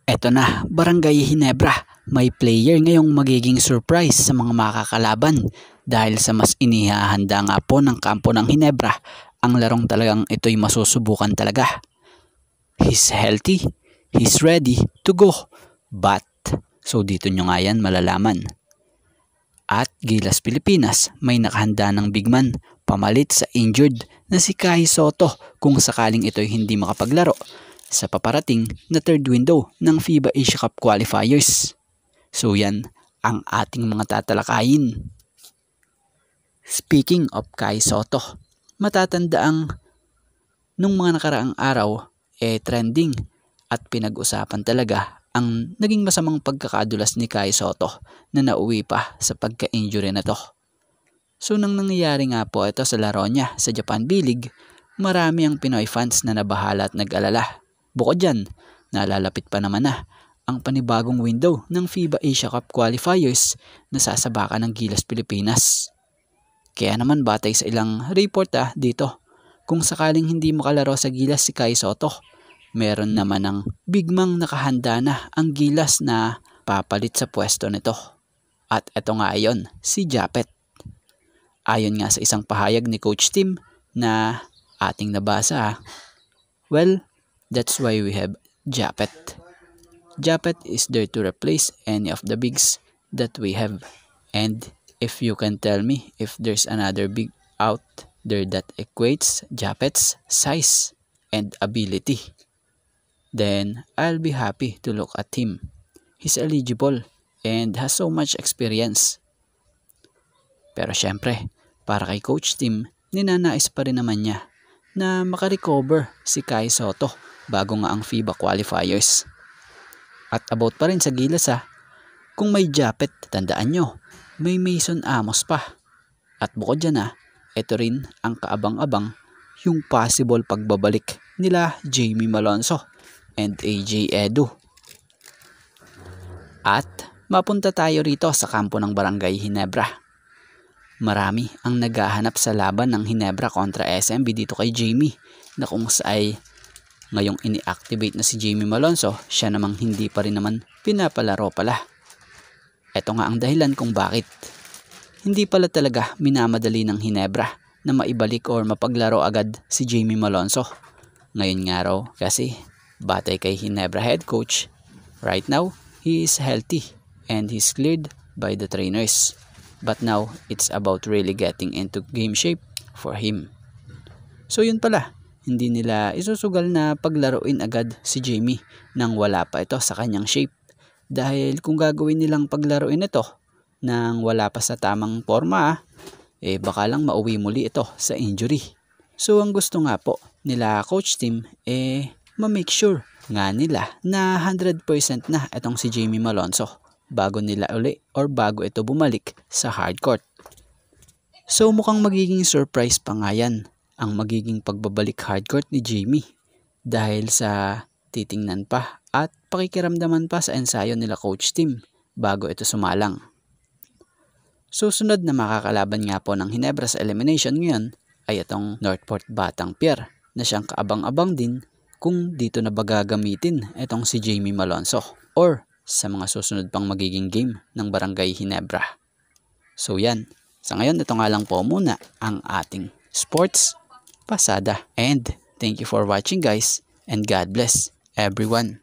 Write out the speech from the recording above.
Eto na, Barangay Ginebra. May player ngayong magiging surprise sa mga makakalaban dahil sa mas inihahanda nga po ng kampo ng Ginebra. Ang larong talagang ito'y masusubukan talaga. He's healthy, he's ready to go. But, so dito nyo nga yan malalaman. At Gilas Pilipinas, may nakahanda ng bigman pamalit sa injured na si Kai Sotto kung sakaling ito'y hindi makapaglaro sa paparating na third window ng FIBA Asia Cup qualifiers. So yan ang ating mga tatalakayin. Speaking of Kai Sotto, matatandaang nung mga nakaraang araw trending at pinag-usapan talaga ang naging masamang pagkakadulas ni Kai Sotto na nauwi pa sa pagka-injury na to. So nang nangyayari nga po ito sa laro niya sa Japan B-League, marami ang Pinoy fans na nabahala at nag-alala. Bukod dyan, nalalapit pa naman na ang panibagong window ng FIBA Asia Cup qualifiers na sasabakan ng Gilas Pilipinas. Kaya naman batay sa ilang report dito, kung sakaling hindi makalaro sa Gilas si Kai Sotto, meron naman ng bigmang nakahanda na ang Gilas na papalit sa pwesto nito. At eto nga ayon, si Japet. Ayon nga sa isang pahayag ni Coach Tim na ating nabasa, well, that's why we have Japet. Japet is there to replace any of the bigs that we have. And if you can tell me if there's another big out there that equates Japet's size and ability, then I'll be happy to look at him. He's eligible and has so much experience. Pero syempre, para kay Coach Tim, ninanais pa rin naman niya na makarecover si Kai Sotto bago nga ang FIBA qualifiers. At about pa rin sa Gilas kung may Japet, tandaan nyo, may Mason Amos pa. At bukod dyan ito rin ang kaabang-abang yung possible pagbabalik nila Jamie Malonzo and AJ Edu. At mapunta tayo rito sa kampo ng Barangay Ginebra. Marami ang naghahanap sa laban ng Ginebra kontra SMB dito kay Jamie, na kung saay ngayong ini-activate na si Jamie Malonzo, siya namang hindi pa rin naman pinapalaro pala. Ito nga ang dahilan kung bakit hindi pala talaga minamadali ng Ginebra na maibalik or mapaglaro agad si Jamie Malonzo. Ngayon nga raw kasi batay kay Ginebra head coach, right now he is healthy and he's cleared by the trainers. But now it's about really getting into game shape for him. So yun pala, hindi nila isusugal na paglaruin agad si Jamie nang wala pa ito sa kanyang shape. Dahil kung gagawin nilang paglaruin ito nang wala pa sa tamang forma, baka lang mauwi muli ito sa injury. So ang gusto nga po nila Coach Tim ma-make sure nga nila na 100% na itong si Jamie Malonzo bago nila uli or bago ito bumalik sa hardcourt. So mukhang magiging surprise pa nga yan ang magiging pagbabalik hardcourt ni Jamie dahil sa titingnan pa at pakikiramdaman pa sa ensayo nila Coach Tim bago ito sumalang. Susunod na makakalaban nga po ng Ginebra sa elimination ngayon ay itong Northport Batang Pier na siyang kaabang-abang din kung dito na ba gagamitin itong si Jamie Malonzo or sa mga susunod pang magiging game ng Barangay Ginebra. So yan, sa ngayon ito nga lang po muna ang ating sports pasada. And thank you for watching guys, and God bless everyone.